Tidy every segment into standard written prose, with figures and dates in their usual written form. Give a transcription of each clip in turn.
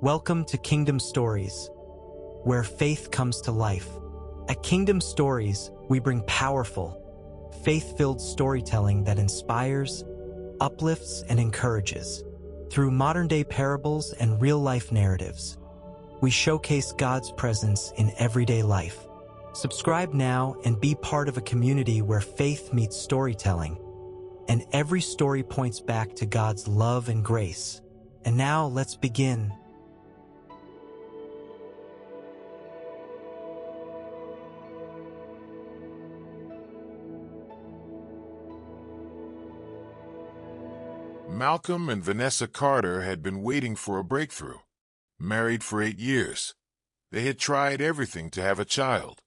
Welcome to Kingdom Stories, where faith comes to life. At Kingdom Stories, we bring powerful, faith-filled storytelling that inspires, uplifts, and encourages. Through modern-day parables and real-life narratives, we showcase God's presence in everyday life. Subscribe now and be part of a community where faith meets storytelling, and every story points back to God's love and grace. And now, let's begin. Malcolm and Vanessa Carter had been waiting for a breakthrough. Married for 8 years, they had tried everything to have a child.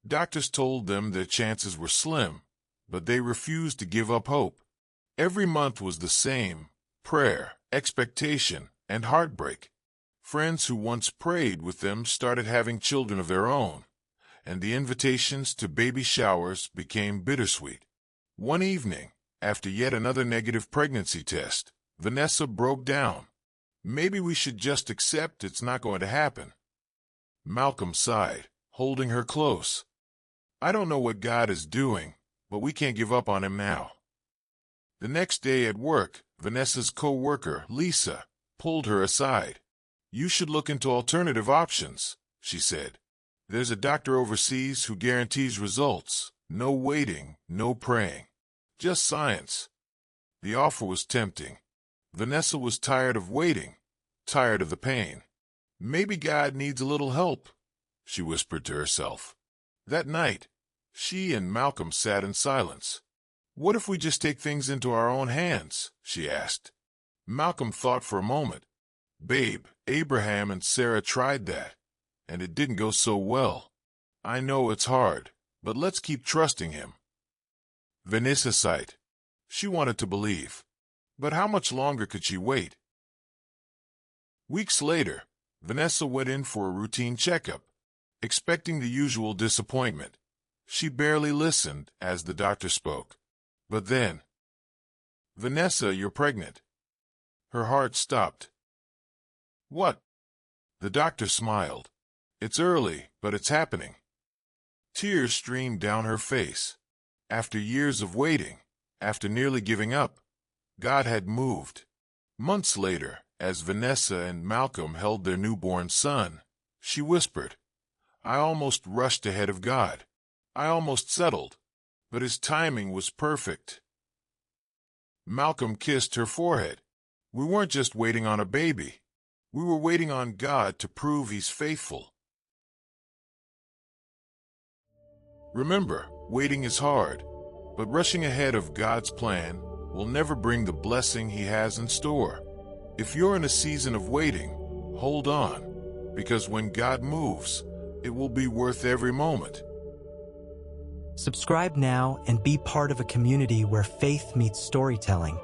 Doctors told them their chances were slim, but they refused to give up hope. Every month was the same: prayer, expectation, and heartbreak. Friends who once prayed with them started having children of their own, and the invitations to baby showers became bittersweet. One evening, after yet another negative pregnancy test, Vanessa broke down. "Maybe we should just accept it's not going to happen." Malcolm sighed, holding her close. "I don't know what God is doing, but we can't give up on him now." The next day at work, Vanessa's co-worker, Lisa, pulled her aside. "You should look into alternative options," she said. "There's a doctor overseas who guarantees results. No waiting, no praying. Just science." The offer was tempting. Vanessa was tired of waiting, tired of the pain. "Maybe God needs a little help," she whispered to herself. That night, she and Malcolm sat in silence. "What if we just take things into our own hands?" she asked. Malcolm thought for a moment. "Babe, Abraham and Sarah tried that, and it didn't go so well. I know it's hard, but let's keep trusting him." Vanessa sighed. She wanted to believe. But how much longer could she wait? Weeks later, Vanessa went in for a routine checkup, expecting the usual disappointment. She barely listened as the doctor spoke. But then, "Vanessa, you're pregnant." Her heart stopped. "What?" The doctor smiled. "It's early, but it's happening." Tears streamed down her face. After years of waiting, after nearly giving up, God had moved. Months later, as Vanessa and Malcolm held their newborn son, she whispered, "I almost rushed ahead of God. I almost settled, but his timing was perfect." Malcolm kissed her forehead. "We weren't just waiting on a baby. We were waiting on God to prove he's faithful." Remember, waiting is hard, but rushing ahead of God's plan will never bring the blessing he has in store. If you're in a season of waiting, hold on, because when God moves, it will be worth every moment. Subscribe now and be part of a community where faith meets storytelling.